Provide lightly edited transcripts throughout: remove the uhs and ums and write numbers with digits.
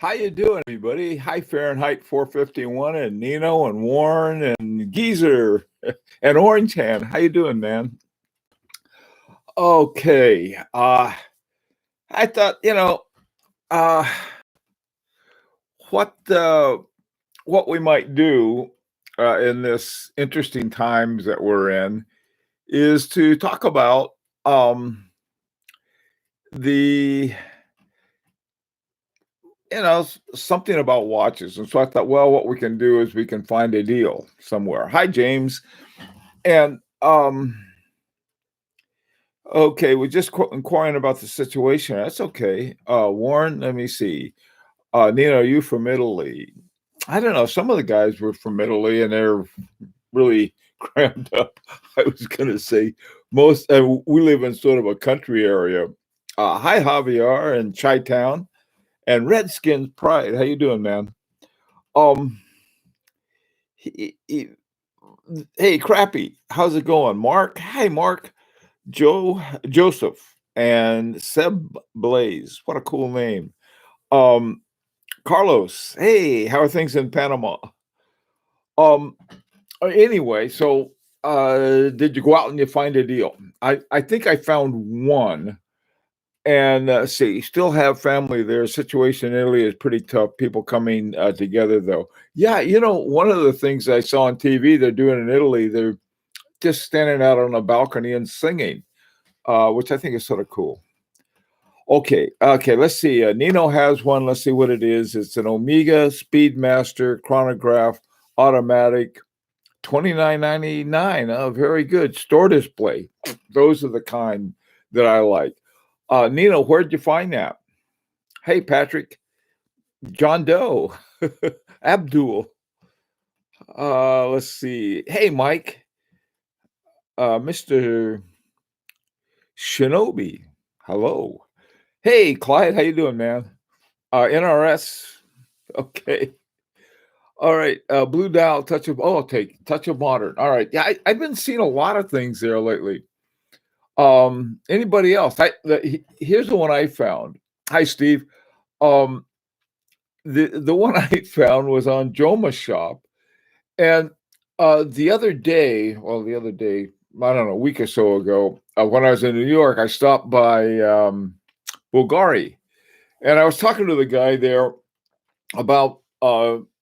How you doing, everybody? Hi, Fahrenheit 451 and Nino and Warren and Geezer and Orange Hand. How you doing, man? Okay. I thought, uh, what uh, what we might do in this interesting times that we're in is to talk about um, the something about watches. And so I thought, well, what we can do is we can find a deal somewhere. Hi, James. And okay, we're just inquiring about the situation. That's okay. Warren, let me see. Nina, are you from Italy? I don't know. Some of the guys were from Italy and they're really crammed up. I was going to say most, we live in sort of a country area. Hi, Javier and Chi Town and Redskins Pride. How you doing, man? Um, he- he- hey, Crappy, how's it going? Mark, hi, Mark. Joseph and Seb Blaze. What a cool name. Um, Carlos, hey, how are things in Panama? Um, anyway, so did you go out and you find a deal? I think I found one. And see, still have family there. Situation in Italy is pretty tough. People coming together, though. Yeah, one of the things I saw on TV they're doing in Italy, they're just standing out on a balcony and singing, which I think is sort of cool. Okay, let's see. Nino has one. Let's see what it is. It's an Omega Speedmaster chronograph automatic, 29.99. Oh, very good. Store display. Those are the kind that I like. Nino, where'd you find that? Hey, Patrick. John Doe. Abdul. Let's see. Hey, Mike. Mr. Shinobi. Hello. Hey, Clyde. How you doing, man? NRS. Okay. All right. Blue Dial, Touch of, oh, I'll take Touch of Modern. All right. Yeah, I've been seeing a lot of things there lately. Anybody else? Here's the one I found. Hi, Steve. Um, the one I found was on Joma Shop. And the other day, I don't know, a week or so ago, when I was in New York, I stopped by Bulgari. And I was talking to the guy there about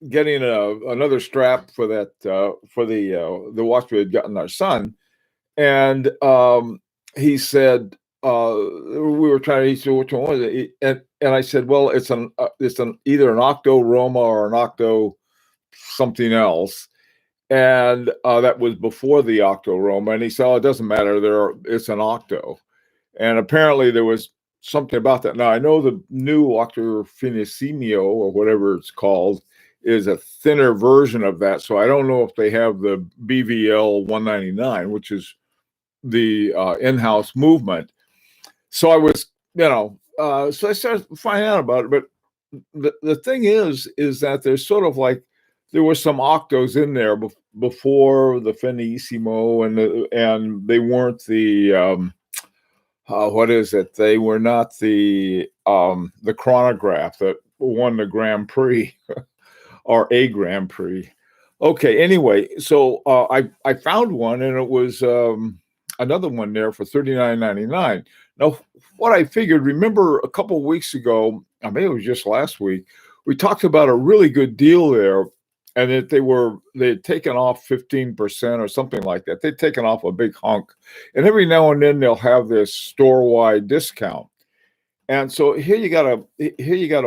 getting another strap for that for the watch we had gotten our son, and he said we were trying to. He said, which one was it? And I said, well, it's an either an Octo Roma or an Octo something else, and that was before the Octo Roma. And he said, oh, it doesn't matter. It's an Octo, and apparently there was something about that. Now I know the new Octo Finissimo or whatever it's called is a thinner version of that. So I don't know if they have the BVL 199, which is the in-house movement. So I was, so I started finding out about it. But the thing is that there's sort of like there were some octos in there before the Finissimo, and they weren't the what is it? They were not the chronograph that won the Grand Prix or a Grand Prix. Okay, anyway, so I found one, and it was another one there for $39.99. Now, what I figured, remember a couple of weeks ago, I mean, it was just last week, we talked about a really good deal there, and that they had taken off 15% or something like that. They'd taken off a big hunk, and every now and then they'll have this store-wide discount. And so here you got a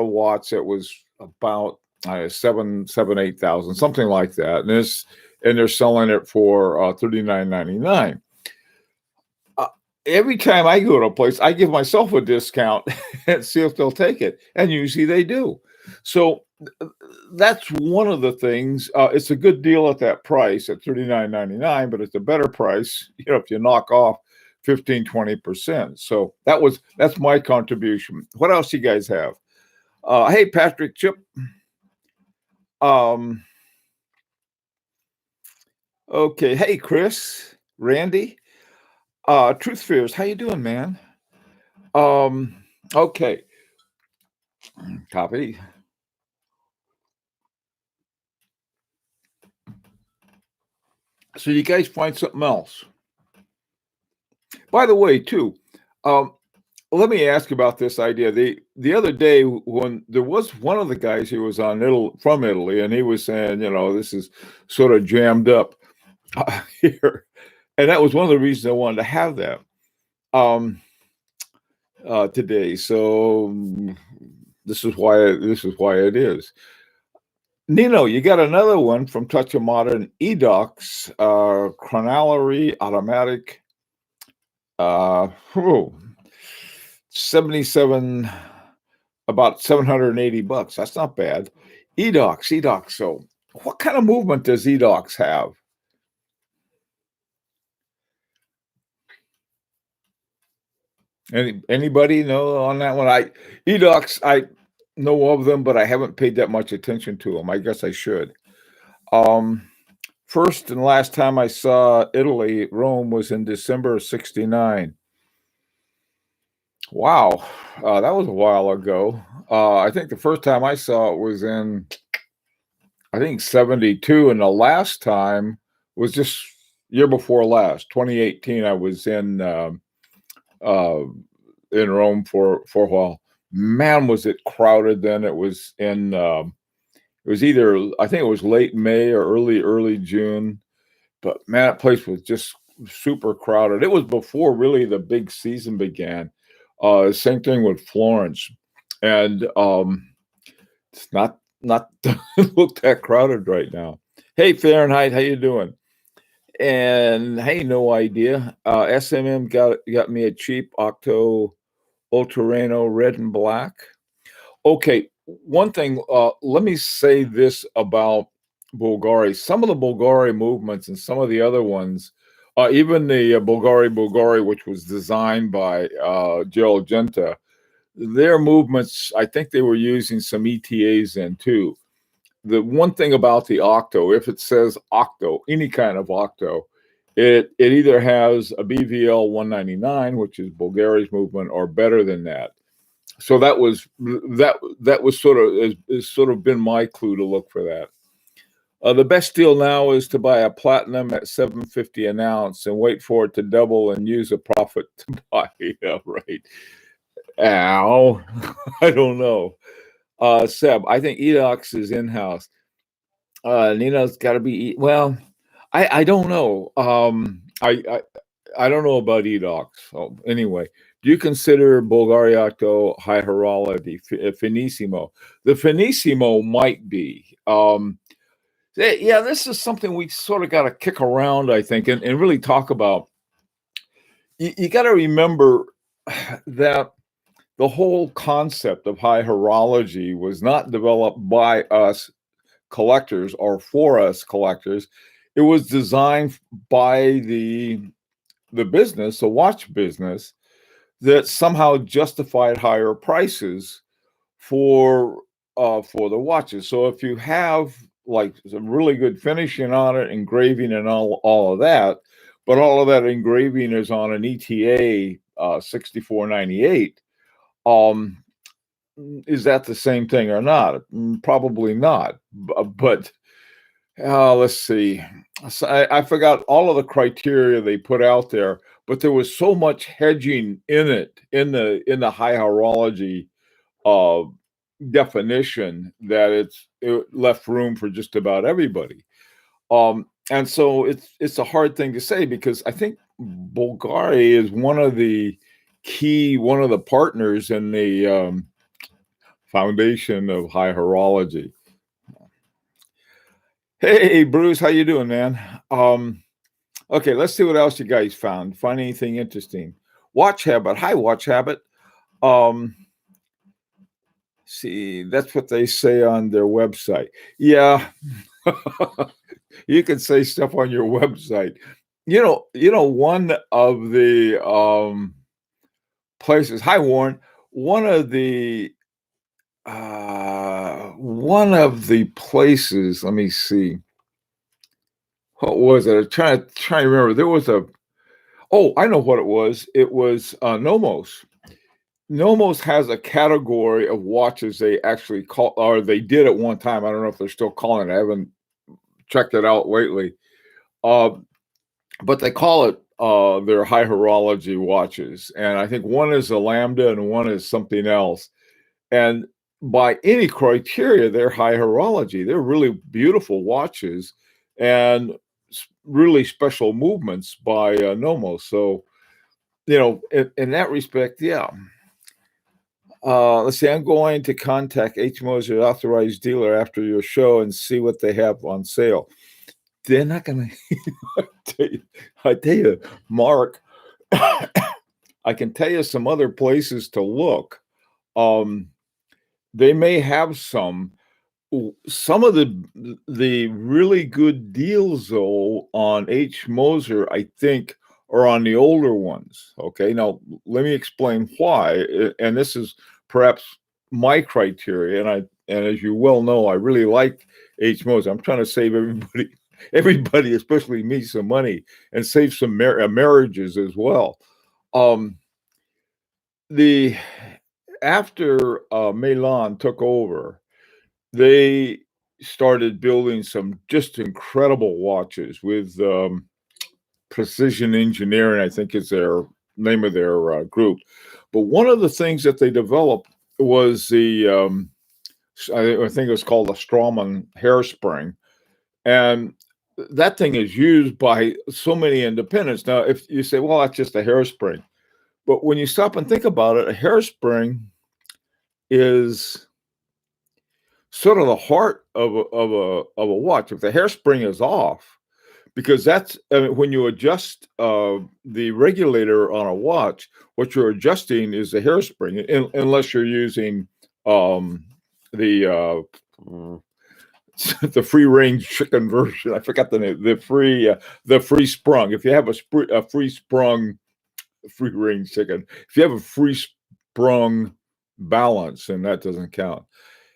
watch that was about 8,000, something like that, and they're selling it for $39.99. Every time I go to a place, I give myself a discount and see if they'll take it, and usually they do. So that's one of the things. It's a good deal at that price at $39.99, but it's a better price, if you knock off 15-20%. So that's my contribution. What else you guys have? Hey, Patrick, Chip. Okay. Hey, Chris, Randy, Truth Fears. How you doing, man? Okay. Copy. So you guys find something else. By the way, too, um, let me ask about this idea. The other day when there was one of the guys who was on from Italy, and he was saying, this is sort of jammed up here, and that was one of the reasons I wanted to have that today. So this is why it is. Nino, you got another one from Touch of Modern, eDocs, chronallery automatic, uh, whew, 77, about $780. That's not bad. eDocs. So what kind of movement does eDocs have? Anybody know on that one? eDocs, I know of them, but I haven't paid that much attention to them. I guess I should. First and last time I saw Italy, Rome, was in December of '69. Wow, that was a while ago. I think the first time I saw it was in, I think, '72, and the last time was just year before last, 2018. I was uh, in Rome for a while. Man, was it crowded then. It was it was either, I think it was late May or early June, but man, that place was just super crowded. It was before really the big season began. Same thing with Florence, and it's not look that crowded right now. Hey Fahrenheit, how you doing? And hey, no idea. SMM got me a cheap Octo Ultrano red and black. Okay, one thing, let me say this about Bulgari. Some of the Bulgari movements and some of the other ones, even the Bulgari, which was designed by Gerald Genta, their movements, I think they were using some ETAs in too. The one thing about the Octo, if it says Octo, any kind of Octo, it either has a BVL 199, which is Bulgaria's movement, or better than that. So that was sort of has sort of been my clue to look for that. The best deal now is to buy a platinum at 750 an ounce and wait for it to double and use a profit to buy. Yeah, right. Ow, I don't know. Seb, I think eDocs is in house. Nina's got to be well. I don't know. I don't know about eDocs. So anyway, do you consider Bulgariato high horology finissimo? The finissimo might be. Yeah, this is something we sort of got to kick around, I think, and really talk about. You got to remember that the whole concept of high horology was not developed by us collectors or for us collectors. It was designed by the business, the watch business, that somehow justified higher prices for the watches. So if you have like some really good finishing on it, engraving and all of that, but all of that engraving is on an ETA 6498, is that the same thing or not? Probably not. But let's see. So I forgot all of the criteria they put out there, but there was so much hedging in it in the high horology uh, definition that it left room for just about everybody. And so it's a hard thing to say because I think Bulgari is one of the partners in the foundation of high horology. Hey Bruce, how you doing, man? Okay, let's see what else you guys found. Find anything interesting? Watch habit. Hi, watch habit. See, that's what they say on their website. Yeah. You can say stuff on your website. One of the places, hi Warren, one of the places, let me see. What was it? I'm trying to remember. There was I know what it was. It was Nomos. Nomos has a category of watches they actually call, or they did at one time. I don't know if they're still calling it. I haven't checked it out lately. but they call it their high horology watches. And I think one is a Lambda and one is something else. And by any criteria, they're high horology. They're really beautiful watches and really special movements by Nomos. So, in that respect, yeah. Let's see. I'm going to contact H. Moser, authorized dealer, after your show and see what they have on sale. They're not going to. I tell you, Mark. I can tell you some other places to look. They may have some. Some of the really good deals though on H. Moser, I think, are on the older ones. Okay, now let me explain why. And this is perhaps my criteria. And as you well know, I really like H. Moser. I'm trying to save everybody, especially me, some money and save some marriages as well. The After Milan took over, they started building some just incredible watches with Precision Engineering, I think is their name of their group. But one of the things that they developed was I think it was called a Strawman hairspring. And that thing is used by so many independents. Now, if you say, well, that's just a hairspring. But when you stop and think about it, a hairspring is sort of the heart of a watch. If the hairspring is off, because that's when you adjust the regulator on a watch, what you're adjusting is the hairspring, unless you're using the the free range chicken version. I forgot the name. The free sprung. If you have a free sprung free range chicken, if you have a free sprung balance, and that doesn't count.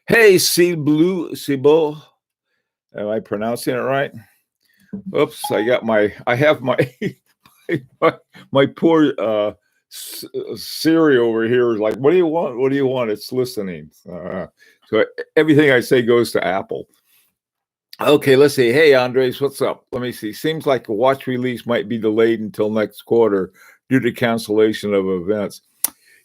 Hey, Cibo, am I pronouncing it right? Oops, I have my my poor Siri over here is like, what do you want? What do you want? It's listening. So everything I say goes to Apple. Okay, let's see. Hey, Andres, what's up? Let me see. Seems like a watch release might be delayed until next quarter due to cancellation of events.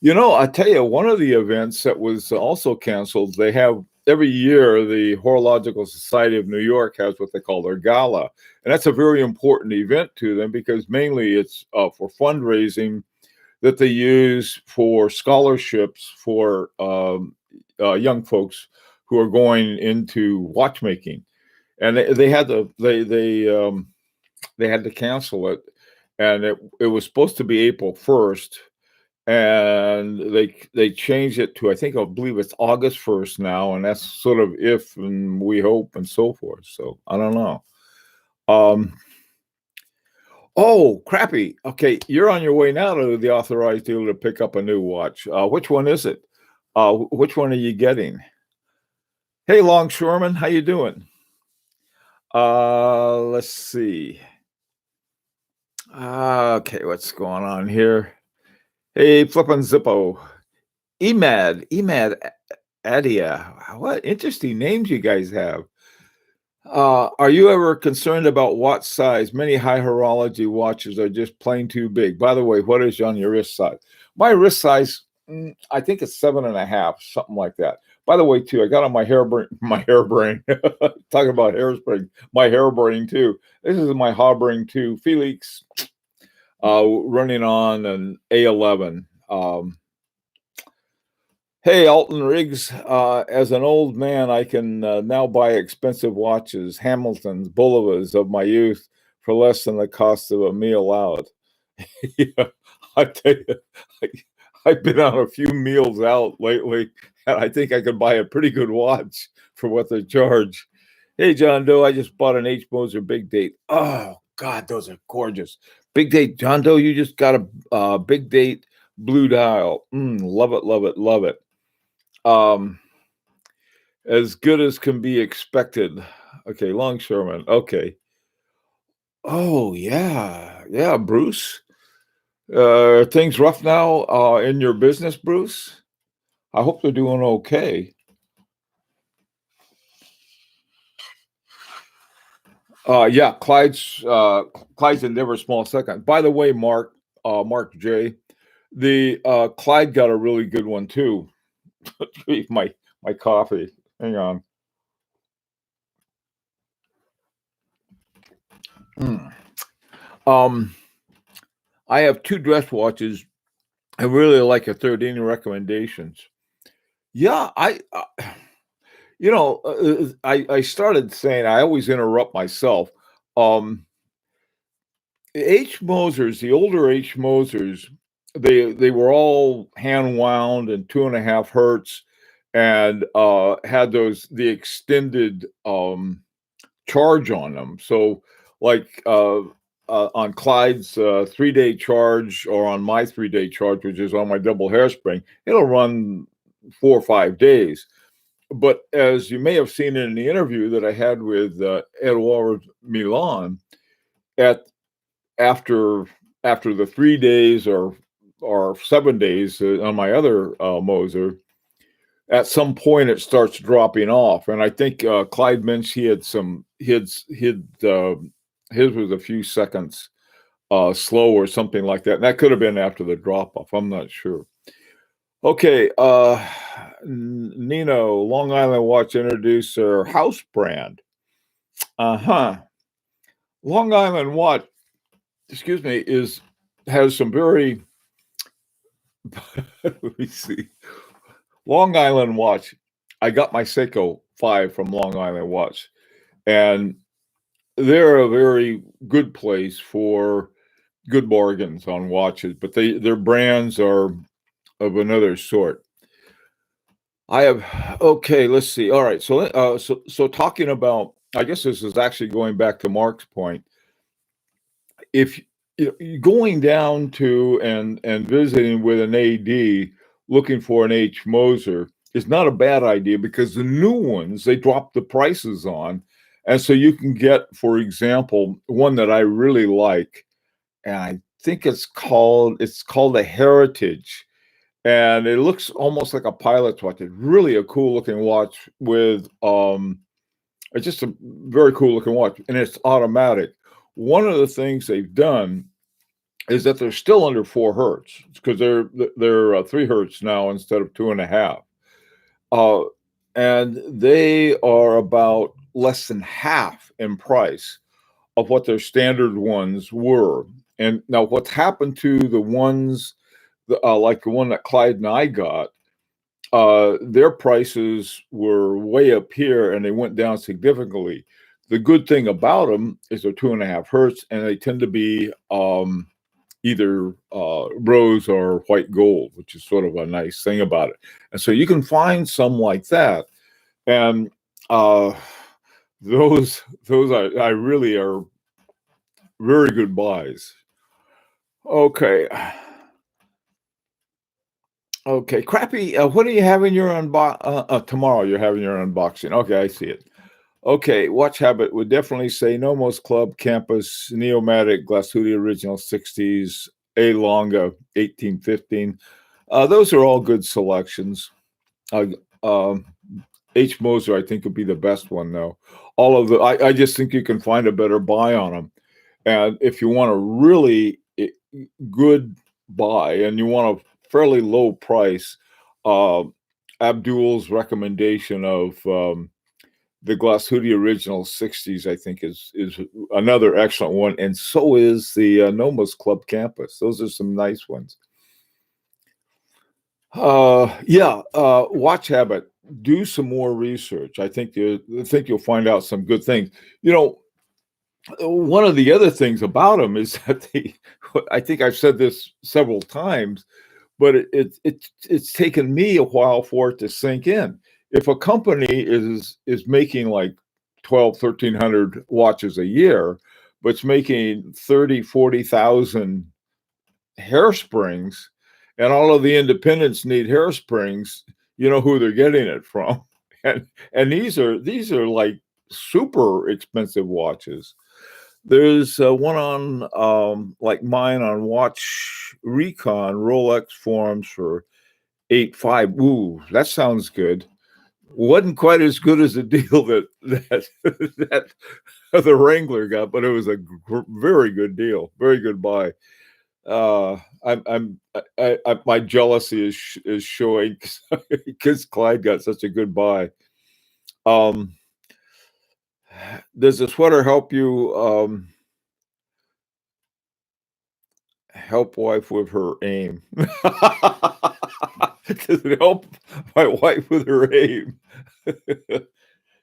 I tell you, one of the events that was also canceled, they have every year, the Horological Society of New York has what they call their gala. And that's a very important event to them because mainly it's for fundraising that they use for scholarships for young folks who are going into watchmaking. And they had to cancel it. And it was supposed to be April 1st. And they changed it to, I believe it's August 1st now, and that's sort of if and we hope and so forth. So I don't know. Oh, crappy. Okay, you're on your way now to the authorized dealer to pick up a new watch. Which one is it? Which one are you getting? Hey, Longshoreman, how you doing? Let's see. Okay, what's going on here? Hey, flippin' Zippo. Emad Adia. What interesting names you guys have. Are you ever concerned about watch size? Many high horology watches are just plain too big. By the way, what is on your wrist size? My wrist size, I think it's 7.5, something like that. By the way, too, I got on my hairbrain. Talking about hairspring, my hairbrain too. This is my Habring 2 Felix, running on an A11. Hey, Alton Riggs, as an old man, I can now buy expensive watches, Hamiltons, Bullovas of my youth for less than the cost of a meal out. Yeah, I tell you, I've been on a few meals out lately, and I think I could buy a pretty good watch for what they charge. Hey, John Doe, I just bought an H. Moser Big Date. Oh, God, those are gorgeous. Big Date, John Doe, you just got a Big Date blue dial. Love it, love it, love it. As good as can be expected. Okay, Longshoreman. Okay. Oh yeah, Bruce. Things rough now in your business, Bruce? I hope they're doing okay. Yeah, Clyde's a never small second. By the way, Mark J, the Clyde got a really good one too. my coffee. Hang on. Mm. Um, I have two dress watches. I really like a third. Any recommendations? Yeah, I started saying I always interrupt myself. Um, H Mosers, the older H Mosers, they were all hand wound and 2.5 hertz, and had the extended charge on them. So like on Clyde's 3-day charge, or on my 3-day charge, which is on my double hairspring, it'll run 4 or 5 days. But as you may have seen in the interview that I had with Edouard Milan, at after after the 3 days or 7 days on my other Moser, at some point it starts dropping off. And I think Clyde mentioned he had some his was a few seconds slow or something like that. And that could have been after the drop off. I'm not sure. Okay, Nino, Long Island Watch introduced their house brand. Uh-huh. Long Island Watch, excuse me, has some very let me see. Long Island Watch. I got my Seiko 5 from Long Island Watch, and they're a very good place for good bargains on watches, but their brands are of another sort. I have okay. Let's see. All right. So talking about, I guess this is actually going back to Mark's point. If going down to and visiting with an AD looking for an H Moser is not a bad idea, because the new ones they drop the prices on, and so you can get, for example, one that I really like, and I think it's called a Heritage, and it looks almost like a pilot's watch. It's really a cool looking watch with it's just a very cool looking watch, and it's automatic. One of the things they've done is that they're still under 4 hertz, because they're 3 hertz now instead of 2.5. Uh, and they are about less than half in price of what their standard ones were. And now, what's happened to the ones like the one that Clyde and I got? Their prices were way up here, and they went down significantly. The good thing about them is they're 2.5 hertz, and they tend to be either rose or white gold, which is sort of a nice thing about it. And so you can find some like that, and uh, those I really are very good buys. Okay, okay, crappy. What are you having your tomorrow? You're having your unboxing. Okay, I see it. Okay, Watch Habit would definitely say Nomos Club, Campus, Neomatic, Glashudi Original 60s, A Longa 1815. Those are all good selections. Uh, um, H Moser, I think, would be the best one, though. I just think you can find a better buy on them. And if you want a really good buy and you want a fairly low price, uh, Abdul's recommendation of the Glashudi Original 60s, I think, is another excellent one, and so is the Nomos Club Campus. Those are some nice ones. Watch Habit. Do some more research. I think you'll find out some good things. One of the other things about them is that I think I've said this several times, but it's taken me a while for it to sink in. If a company is making like 1,300 watches a year, but it's making 30,000-40,000 hairsprings, and all of the independents need hairsprings, you know who they're getting it from. And these are like super expensive watches. There's one on like mine on Watch Recon Rolex forms for 8.5. Ooh, that sounds good. Wasn't quite as good as the deal that the Wrangler got, but it was a very good deal, very good buy. My jealousy is showing because Clyde got such a good buy. Does the sweater help you help wife with her aim? Does it help my wife with her aim?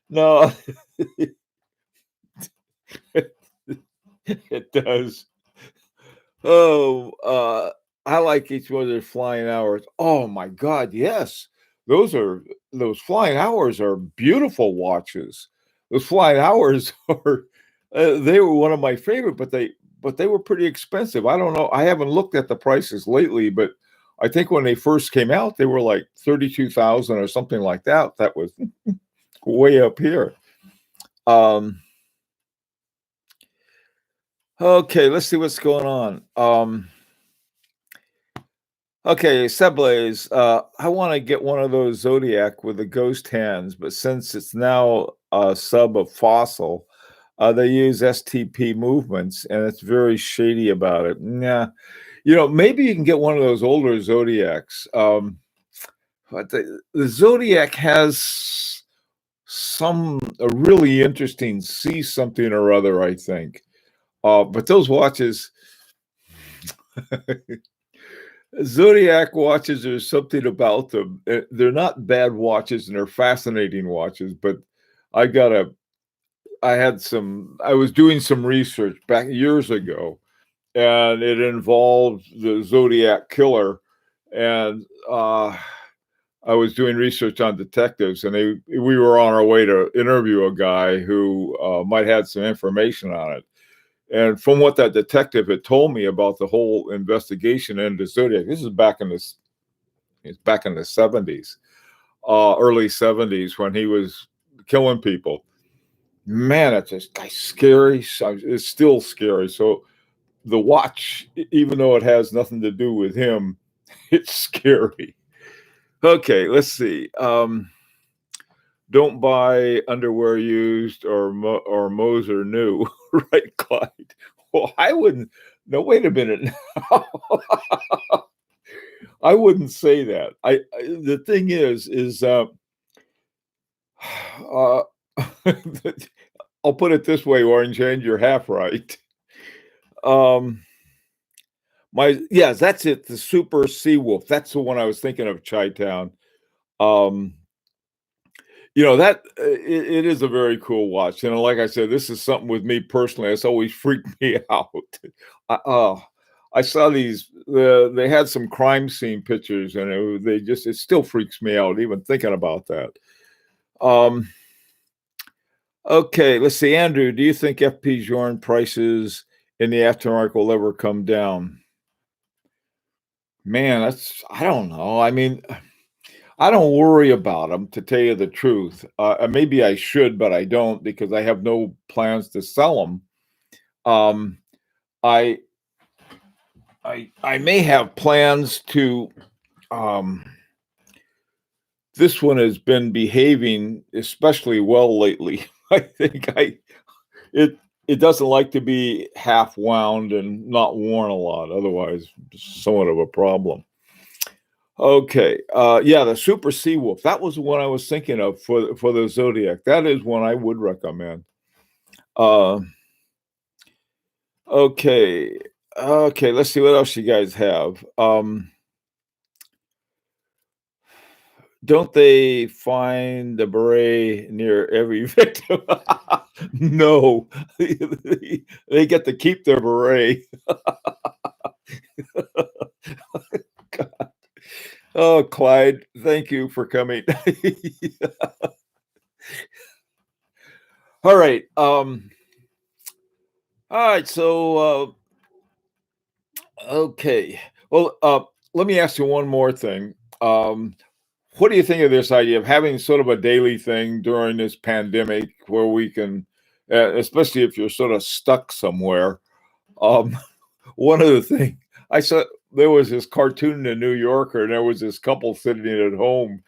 No, it does. Oh, I like each one of their flying hours. Oh my God, yes. Those flying hours are beautiful watches. Those flying hours are they were one of my favorite, but they were pretty expensive. I don't know. I haven't looked at the prices lately, but I think when they first came out, they were like 32,000 or something like that. That was way up here. Okay, let's see what's going on. Okay, Seblaze, I want to get one of those Zodiac with the ghost hands, but since it's now a sub of Fossil, they use STP movements, and it's very shady about it. Yeah, maybe you can get one of those older Zodiacs. But the Zodiac has a really interesting see something or other, I think. But those watches. Zodiac watches, there's something about them. They're not bad watches and they're fascinating watches, but I was doing some research back years ago, and it involved the Zodiac killer. And I was doing research on detectives, and we were on our way to interview a guy who might have some information on it. And from what that detective had told me about the whole investigation into Zodiac, this is back in the 70s, early 70s, when he was killing people. Man, it's just scary. It's still scary. So the watch, even though it has nothing to do with him, it's scary. Okay, let's see. Don't buy underwear used or Moser new, right, Clyde? Well, I wouldn't. No, wait a minute. I wouldn't say that. The thing is, uh, I'll put it this way, Orange Hand, you're half right. Yes, that's it. The Super Seawolf. That's the one I was thinking of. Chi-Town. That it is a very cool watch. Like I said, this is something with me personally. It's always freaked me out. I saw these. They had some crime scene pictures, and it still freaks me out even thinking about that. Okay, let's see, Andrew. Do you think FP Journe prices in the aftermarket will ever come down? Man, I don't know. I mean, I don't worry about them, to tell you the truth. Maybe I should, but I don't, because I have no plans to sell them. I may have plans to. This one has been behaving especially well lately. I think it doesn't like to be half wound and not worn a lot. Otherwise, somewhat of a problem. Okay. Yeah, the Super Seawolf. That was the one I was thinking of for the Zodiac. That is one I would recommend. Okay. Okay, let's see what else you guys have. Don't they find the beret near every victim? No. They get to keep their beret. God. Oh, Clyde, thank you for coming. All right. All right. So, okay. Well, let me ask you one more thing. What do you think of this idea of having sort of a daily thing during this pandemic where we can, especially if you're sort of stuck somewhere? One of the things I saw, there was this cartoon in the New Yorker, and there was this couple sitting at home,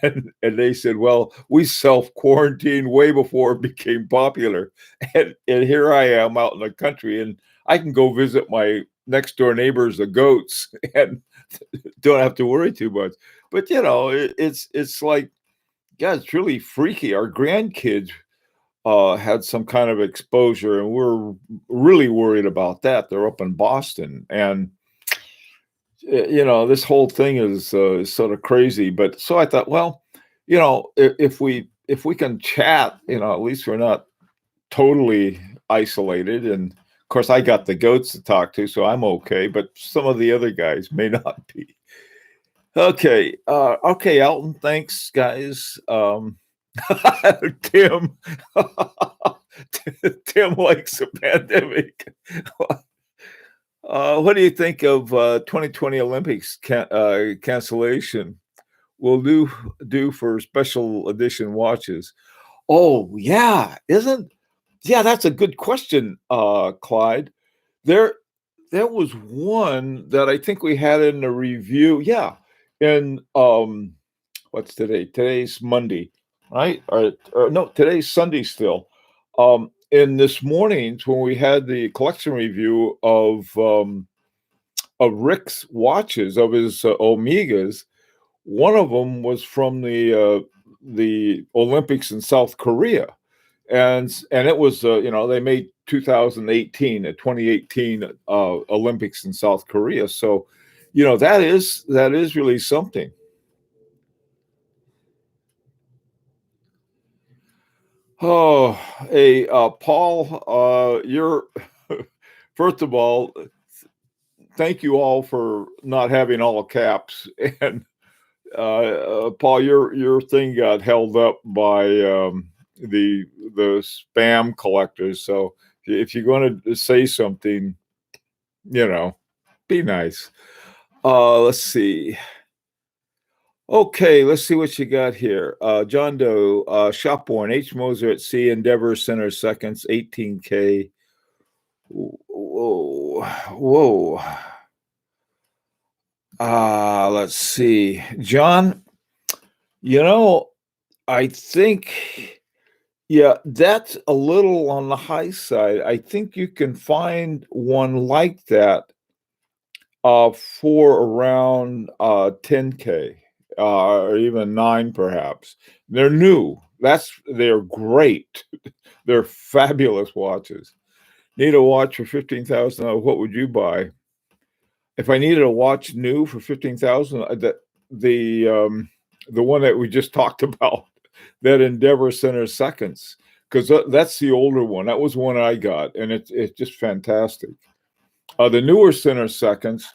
And they said, "Well, we self-quarantined way before it became popular." And here I am out in the country, and I can go visit my next door neighbors, the goats, and don't have to worry too much. But, it's like, God, it's really freaky. Our grandkids, had some kind of exposure, and we're really worried about that. They're up in Boston, and this whole thing is sort of crazy. But so I thought, well, if we can chat, at least we're not totally isolated. And of course, I got the goats to talk to, so I'm okay. But some of the other guys may not be. Okay, Alton. Thanks, guys. Tim, Tim likes the pandemic. What do you think of 2020 Olympics cancellation? Will do for special edition watches. Oh yeah, isn't yeah? That's a good question, Clyde. There, there was one that I think we had in the review. Yeah, in what's today? Today's Monday, right? Or no, today's Sunday still. In this morning's when we had the collection review of Rick's watches, of his Omegas, one of them was from the Olympics in South Korea, and it was they made 2018, 2018 Olympics in South Korea. So, that is really something. Oh, hey, Paul, you're first of all, thank you all for not having all caps. And Paul, your thing got held up by the spam collectors. So if you're going to say something, be nice. Let's see. Okay, let's see what you got here. John Doe, Shopborn, H. Moser at Sea, Endeavor Center seconds, 18K. Whoa, whoa. Let's see. John, I think, yeah, that's a little on the high side. I think you can find one like that for around 10K. Or even 9 perhaps. They're new. They're great. They're fabulous watches. Need a watch for 15,000. What would you buy? If I needed a watch new for 15,000, the one that we just talked about, that Endeavor Center seconds, because that's the older one. That was one I got, and it's just fantastic. The newer Center seconds,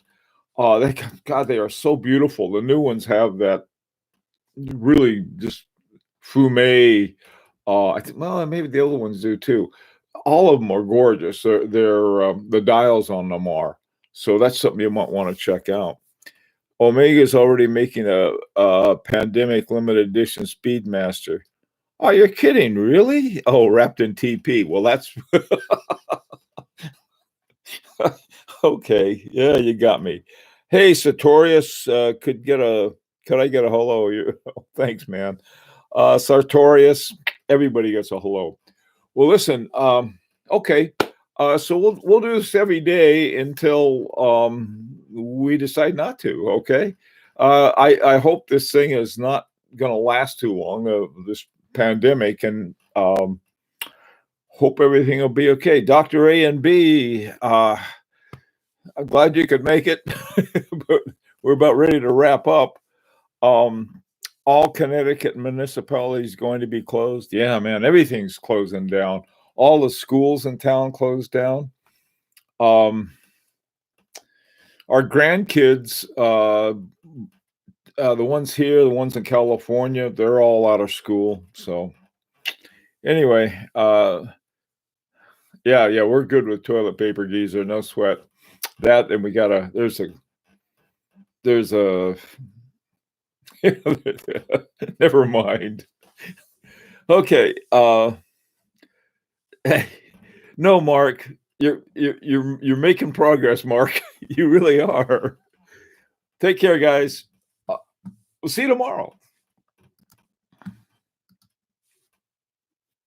they are so beautiful. The new ones have that really just fume. I think, well, maybe the older ones do too. All of them are gorgeous. They're the dials on them are. So that's something you might want to check out. Omega is already making a pandemic limited edition Speedmaster. Oh, you're kidding, really? Oh, wrapped in TP. Well, that's okay. Yeah, you got me. Hey, Sartorius, could I get a hello? Thanks, man. Sartorius, everybody gets a hello. Well, listen, okay. So we'll do this every day until we decide not to. Okay. I hope this thing is not going to last too long. This pandemic, and hope everything will be okay. Dr. A and B, I'm glad you could make it, but we're about ready to wrap up. All Connecticut municipalities going to be closed. Yeah, man, everything's closing down. All the schools in town closed down. Our grandkids, the ones here, the ones in California, they're all out of school. So anyway, yeah, we're good with toilet paper, geezer, no sweat. That, and we got there's a never mind. Okay. No, Mark, you're making progress, Mark. You really are. Take care, guys. We'll see you tomorrow.